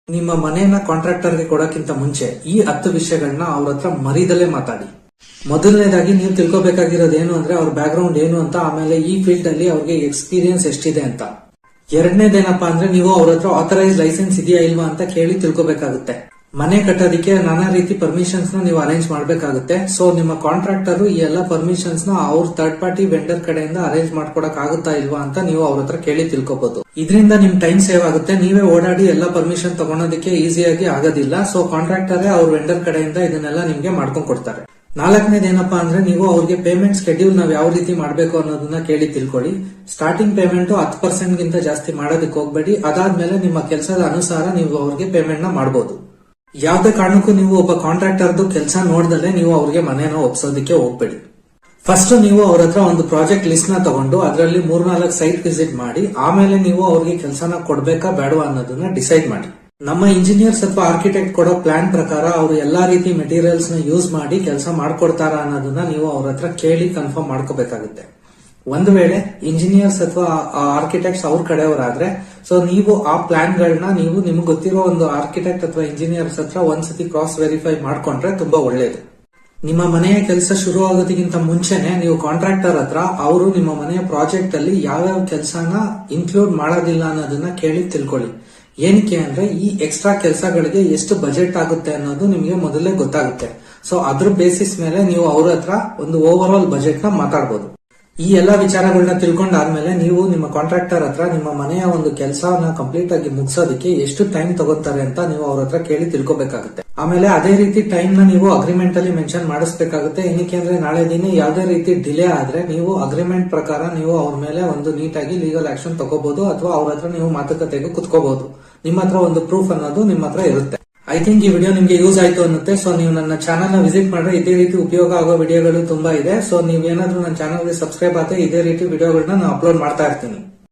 ನಿಮ್ಮ ಮನೆಯನ್ನ ಕಾಂಟ್ರಾಕ್ಟರ್ ಗೆ ಕೊಡಕ್ಕಿಂತ ಮುಂಚೆ ಈ 10 ವಿಷಯಗಳನ್ನ ಅವ್ರ ಹತ್ರ ಮರಿದಲ್ಲೇ ಮಾತಾಡಿ. ಮೊದಲನೇದಾಗಿ ನೀವು ತಿಳ್ಕೊಬೇಕಾಗಿರೋದು ಏನು ಅಂದ್ರೆ ಅವ್ರ ಬ್ಯಾಕ್ ಗ್ರೌಂಡ್ ಏನು ಅಂತ, ಆಮೇಲೆ ಈ ಫೀಲ್ಡ್ ಅಲ್ಲಿ ಅವ್ರಿಗೆ ಎಕ್ಸ್ಪೀರಿಯನ್ಸ್ ಎಷ್ಟಿದೆ ಅಂತ. ಎರಡನೇದೇನಪ್ಪಾ ಅಂದ್ರೆ ನೀವು ಅವ್ರ ಹತ್ರ ಆಥರೈಸ್ ಲೈಸೆನ್ಸ್ ಇದೆಯಾ ಇಲ್ವಾ ಅಂತ ಕೇಳಿ ತಿಳ್ಕೊಬೇಕಾಗುತ್ತೆ. ಮನೆ ಕಟ್ಟೋದಿಕ್ಕೆ ನಾನಾ ರೀತಿ ಪರ್ಮಿಷನ್ಸ್ ನ ನೀವು ಅರೇಂಜ್ ಮಾಡಬೇಕಾಗುತ್ತೆ. ಸೊ ನಿಮ್ಮ ಕಾಂಟ್ರಾಕ್ಟರ್ ಈ ಎಲ್ಲಾ ಪರ್ಮಿಷನ್ಸ್ ನ ಅವ್ರ ಥರ್ಡ್ ಪಾರ್ಟಿ ವೆಂಡರ್ ಕಡೆಯಿಂದ ಅರೇಂಜ್ ಮಾಡ್ಕೊಡಕ್ ಆಗುತ್ತಾ ಇಲ್ವಾ ಅಂತ ನೀವು ಅವ್ರ ಹತ್ರ ಕೇಳಿ ತಿಳ್ಕೊಬಹುದು. ಇದರಿಂದ ನಿಮ್ ಟೈಮ್ ಸೇವ್ ಆಗುತ್ತೆ. ನೀವೇ ಓಡಾಡಿ ಎಲ್ಲಾ ಪರ್ಮಿಷನ್ ತಗೊಳೋದಕ್ಕೆ ಈಸಿಯಾಗಿ ಆಗೋದಿಲ್ಲ. ಸೊ ಕಾಂಟ್ರಾಕ್ಟರೇ ಅವ್ರ ವೆಂಡರ್ ಕಡೆಯಿಂದ ಇದನ್ನೆಲ್ಲ ನಿಮ್ಗೆ ಮಾಡ್ಕೊಂಡ್ ಕೊಡ್ತಾರೆ. ನಾಲ್ಕನೇದೇನಪ್ಪಾ ಅಂದ್ರೆ ನೀವು ಅವ್ರಿಗೆ ಪೇಮೆಂಟ್ ಶೆಡ್ಯೂಲ್ ನಾವ್ ಯಾವ ರೀತಿ ಮಾಡ್ಬೇಕು ಅನ್ನೋದನ್ನ ಕೇಳಿ ತಿಳ್ಕೊಳ್ಳಿ. ಸ್ಟಾರ್ಟಿಂಗ್ ಪೇಮೆಂಟ್ 10% ಗಿಂತ ಜಾಸ್ತಿ ಮಾಡೋದಕ್ಕೆ ಹೋಗ್ಬೇಡಿ. ಅದಾದ್ಮೇಲೆ ನಿಮ್ಮ ಕೆಲಸದ ಅನುಸಾರ ನೀವು ಅವ್ರಿಗೆ ಪೇಮೆಂಟ್ ನ ಮಾಡಬಹುದು. ಯಾವ್ದೇ ಕಾರಣಕ್ಕೂ ನೀವು ಒಬ್ಬ ಕಾಂಟ್ರಾಕ್ಟರ್ದು ಕೆಲಸ ನೋಡ್ದಲ್ಲೇ ನೀವು ಅವ್ರಿಗೆ ಮನೇನ ಒಪ್ಸೋದಕ್ಕೆ ಹೋಗ್ಬೇಡಿ. ಫಸ್ಟ್ ನೀವು ಅವ್ರ ಹತ್ರ ಒಂದು ಪ್ರಾಜೆಕ್ಟ್ ಲಿಸ್ಟ್ ನ ತಗೊಂಡು ಅದರಲ್ಲಿ 3-4 ಸೈಟ್ ವಿಸಿಟ್ ಮಾಡಿ ಆಮೇಲೆ ನೀವು ಅವ್ರಿಗೆ ಕೆಲಸನ ಕೊಡ್ಬೇಕಾ ಬೇಡವಾ ಅನ್ನೋದನ್ನ ಡಿಸೈಡ್ ಮಾಡಿ. ನಮ್ಮ ಇಂಜಿನಿಯರ್ಸ್ ಅಥವಾ ಆರ್ಕಿಟೆಕ್ಟ್ ಕೊಡೋ ಪ್ಲಾನ್ ಪ್ರಕಾರ ಅವರು ಎಲ್ಲಾ ರೀತಿ ಮೆಟೀರಿಯಲ್ಸ್ ನ ಯೂಸ್ ಮಾಡಿ ಕೆಲಸ ಮಾಡ್ಕೊಡ್ತಾರ ಅನ್ನೋದನ್ನ ನೀವು ಅವ್ರ ಹತ್ರ ಕೇಳಿ ಕನ್ಫರ್ಮ್ ಮಾಡ್ಕೋಬೇಕಾಗುತ್ತೆ. ಒಂದು ವೇಳೆ ಇಂಜಿನಿಯರ್ಸ್ ಅಥವಾ ಆರ್ಕಿಟೆಕ್ಟ್ಸ್ ಅವ್ರ ಕಡೆಯವರಾದ್ರೆ ಸೊ ನೀವು ಆ ಪ್ಲಾನ್ ಗಳನ್ನ ನೀವು ನಿಮ್ಗೆ ಗೊತ್ತಿರೋ ಒಂದು ಆರ್ಕಿಟೆಕ್ಟ್ ಅಥವಾ ಇಂಜಿನಿಯರ್ಸ್ ಹತ್ರ ಒಂದ್ಸತಿ ಕ್ರಾಸ್ ವೆರಿಫೈ ಮಾಡ್ಕೊಂಡ್ರೆ ತುಂಬಾ ಒಳ್ಳೇದು. ನಿಮ್ಮ ಮನೆಯ ಕೆಲಸ ಶುರು ಆಗೋದಕ್ಕಿಂತ ಮುಂಚೆನೆ ನೀವು ಕಾಂಟ್ರಾಕ್ಟರ್ ಹತ್ರ ಅವರು ನಿಮ್ಮ ಮನೆಯ ಪ್ರಾಜೆಕ್ಟ್ ಅಲ್ಲಿ ಯಾವ್ಯಾವ ಕೆಲಸನ ಇನ್ಕ್ಲೂಡ್ ಮಾಡೋದಿಲ್ಲ ಅನ್ನೋದನ್ನ ಕೇಳಿ ತಿಳ್ಕೊಳ್ಳಿ. ಏನಕ್ಕೆ ಅಂದ್ರೆ ಈ ಎಕ್ಸ್ಟ್ರಾ ಕೆಲಸಗಳಿಗೆ ಎಷ್ಟು ಬಜೆಟ್ ಆಗುತ್ತೆ ಅನ್ನೋದು ನಿಮಗೆ ಮೊದಲೇ ಗೊತ್ತಾಗುತ್ತೆ. ಸೊ ಅದ್ರ ಬೇಸಿಸ್ ಮೇಲೆ ನೀವು ಅವ್ರ ಹತ್ರ ಒಂದು ಓವರ್ ಆಲ್ ಬಜೆಟ್ ನ ಮಾತಾಡಬಹುದು. ಈ ಎಲ್ಲಾ ವಿಚಾರಗಳನ್ನ ತಿಳ್ಕೊಂಡಾದ್ಮೇಲೆ ನೀವು ನಿಮ್ಮ ಕಾಂಟ್ರಾಕ್ಟರ್ ಹತ್ರ ನಿಮ್ಮ ಮನೆಯ ಒಂದು ಕೆಲಸವನ್ನ ಕಂಪ್ಲೀಟ್ ಆಗಿ ಮುಗಿಸೋದಕ್ಕೆ ಎಷ್ಟು ಟೈಮ್ ತಗೋತಾರೆ ಅಂತ ನೀವು ಅವ್ರ ಹತ್ರ ಕೇಳಿ ತಿಳ್ಕೊಬೇಕಾಗುತ್ತೆ. ಆಮೇಲೆ ಅದೇ ರೀತಿ ಟೈಮ್ ನ ನೀವು ಅಗ್ರಿಮೆಂಟ್ ಅಲ್ಲಿ ಮೆನ್ಷನ್ ಮಾಡಿಸ್ಬೇಕಾಗುತ್ತೆ. ಏನಕ್ಕೆ ಅಂದ್ರೆ ನಾಳೆ ದಿನ ಯಾವ್ದೇ ರೀತಿ ಡಿಲೇ ಆದ್ರೆ ನೀವು ಅಗ್ರಿಮೆಂಟ್ ಪ್ರಕಾರ ನೀವು ಅವ್ರ ಮೇಲೆ ಒಂದು ನೀಟಾಗಿ ಲೀಗಲ್ ಆಕ್ಷನ್ ತಗೋಬಹುದು ಅಥವಾ ಅವ್ರ ಹತ್ರ ನೀವು ಮಾತುಕತೆಗೆ ಕುತ್ಕೋಬಹುದು. ನಿಮ್ಮ ಹತ್ರ ಒಂದು ಪ್ರೂಫ್ ಅನ್ನೋದು ನಿಮ್ಮ ಹತ್ರ ಇರುತ್ತೆ. ಐ ಥಿಂಕ್ ಈ ವಿಡಿಯೋ ನಿಮ್ಗೆ ಯೂಸ್ ಆಯ್ತು ಅನ್ನುತ್ತೆ. ಸೊ ನೀವು ನನ್ನ ಚಾನಲ್ ನ ವಿಸಿಟ್ ಮಾಡಿದ್ರೆ ಇದೇ ರೀತಿ ಉಪಯೋಗ ಆಗೋ ವಿಡಿಯೋಗಳು ತುಂಬಾ ಇದೆ. ಸೊ ನೀವೇನಾದ್ರೂ ನನ್ನ ಚಾನಲ್ ಗೆ ಸಬ್ಸ್ಕ್ರೈಬ್ ಆದ್ರೆ ಇದೇ ರೀತಿ ವಿಡಿಯೋಗಳನ್ನ ನಾನು ಅಪ್ಲೋಡ್ ಮಾಡ್ತಾ ಇರ್ತೀನಿ.